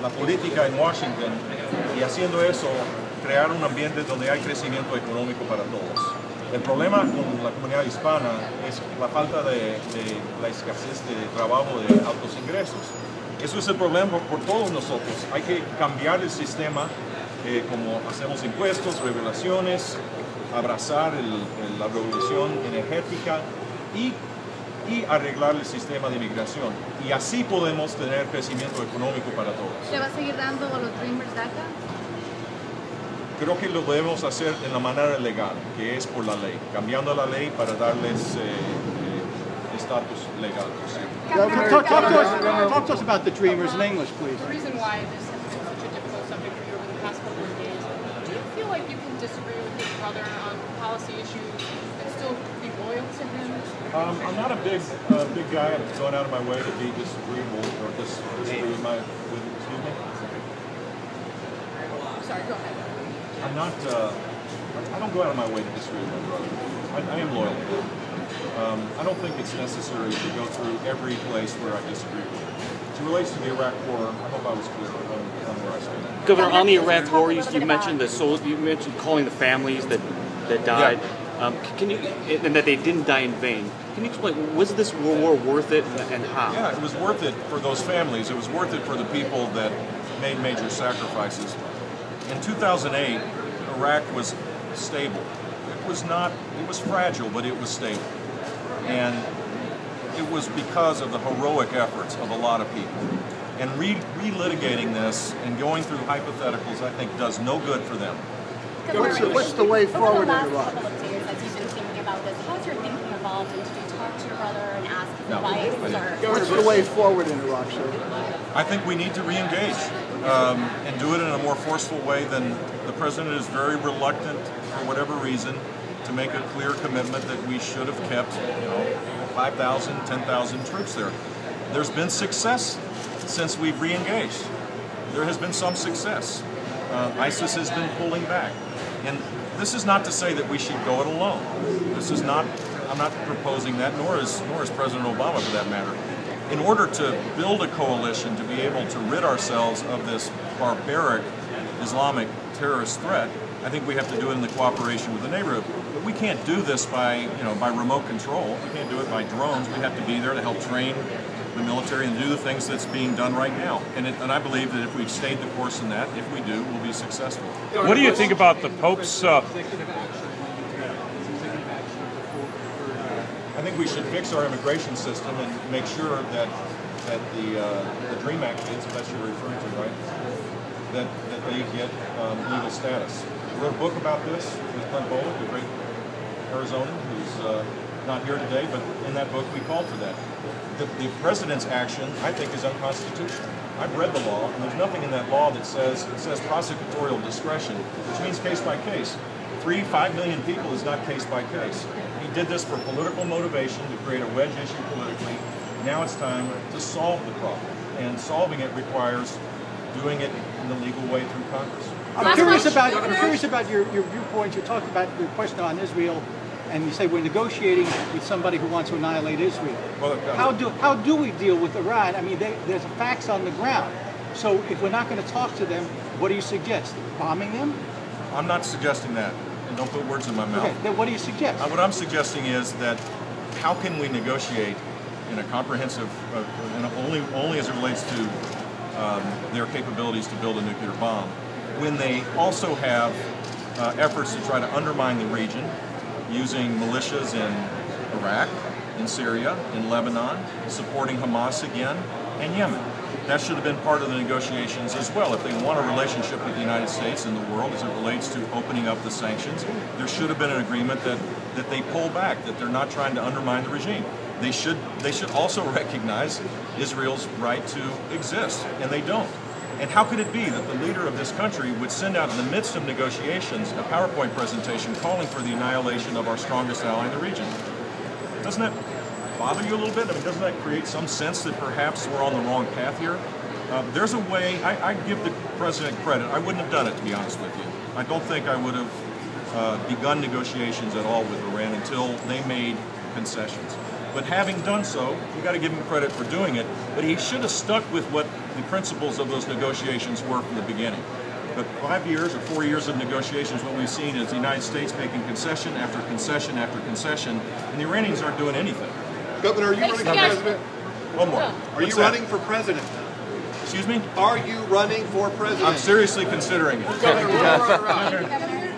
la política en Washington y haciendo eso crear un ambiente donde hay crecimiento económico para todos. El problema con la comunidad hispana es la falta de la escasez de trabajo de altos ingresos. Eso es el problema por todos nosotros. Hay que cambiar el sistema como hacemos impuestos, regulaciones, abrazar la revolución energética y arreglar el sistema de inmigración. Y así podemos tener crecimiento económico para todos. ¿Le va a seguir dando a los Dreamers DACA? Creo que lo debemos hacer en la manera legal, que es por la ley, cambiando la ley para darles estatus legal. Talk to us about the Dreamers in English, please. The reason why this has been such a difficult subject for you over the past couple of days, do you feel like you can disagree with your brother on policy issues and still be loyal to him? I'm not a big guy going out of my way to be disagreeable or disagree with excuse me? I'm sorry, go ahead. I'm not, I don't go out of my way to disagree with my brother. I am loyal to him. I don't think it's necessary to go through every place where I disagree with him. As it relates to the Iraq War, I hope I was clear on where I stand. Governor, on the Iraq War, you mentioned you mentioned calling the families that died. Yeah. And that they didn't die in vain. Can you explain, was this war worth it and how? Yeah, it was worth it for those families. It was worth it for the people that made major sacrifices. In 2008, Iraq was stable. It was fragile, but it was stable. And it was because of the heroic efforts of a lot of people. And relitigating this and going through hypotheticals, I think, does no good for them. What's the way forward in Iraq? Over the last couple of days, as you've been thinking about this, how's your thinking evolved? And did you talk to your brother and ask his advice? What's the way forward in Iraq, sir? I think we need to re-engage and do it in a more forceful way than the president is very reluctant, for whatever reason, to make a clear commitment that we should have kept, 5,000, 10,000 troops there. There's been success since we've re-engaged. There has been some success. ISIS has been pulling back. And this is not to say that we should go it alone. This is not, I'm not proposing that, nor is President Obama for that matter. In order to build a coalition to be able to rid ourselves of this barbaric Islamic terrorist threat, I think we have to do it in the cooperation with the neighborhood. But we can't do this by remote control. We can't do it by drones. We have to be there to help train the military and do the things that's being done right now. And I believe that if we stayed the course in that, if we do, we'll be successful. What do you think about the Pope's... I think we should fix our immigration system and make sure that the DREAM Act kids, if that's what you're referring to, right, that they get legal status. I wrote a book about this with Clint Bolick, a great Arizonan who's not here today, but in that book we called for that. The president's action, I think, is unconstitutional. I've read the law, and there's nothing in that law that says prosecutorial discretion, which means case by case. 5 million people is not case by case. He did this for political motivation to create a wedge issue politically. Now it's time to solve the problem, and solving it requires doing it in the legal way through Congress. I'm curious about your viewpoints. You talked about your question on Israel, and you say we're negotiating with somebody who wants to annihilate Israel. Well, how do we deal with Iran? I mean, there's facts on the ground. So if we're not going to talk to them, what do you suggest? Bombing them? I'm not suggesting that, and don't put words in my mouth. Okay, then what do you suggest? What I'm suggesting is that how can we negotiate in a comprehensive, and only as it relates to their capabilities to build a nuclear bomb, when they also have efforts to try to undermine the region using militias in Iraq, in Syria, in Lebanon, supporting Hamas again, and Yemen. That should have been part of the negotiations as well. If they want a relationship with the United States and the world as it relates to opening up the sanctions, there should have been an agreement that they pull back, that they're not trying to undermine the regime. They should also recognize Israel's right to exist, and they don't. And how could it be that the leader of this country would send out in the midst of negotiations a PowerPoint presentation calling for the annihilation of our strongest ally in the region? Doesn't that bother you a little bit? I mean, doesn't that create some sense that perhaps we're on the wrong path here? There's a way, I give the president credit. I wouldn't have done it, to be honest with you. I don't think I would have begun negotiations at all with Iran until they made concessions. But having done so, you got to give him credit for doing it. But he should have stuck with what the principles of those negotiations were from the beginning. But 5 years or 4 years of negotiations, what we've seen is the United States making concession after concession after concession, and the Iranians aren't doing anything. Governor, are you running for president? One more. Are you running for president? Excuse me? Are you running for president? I'm seriously considering it. Governor,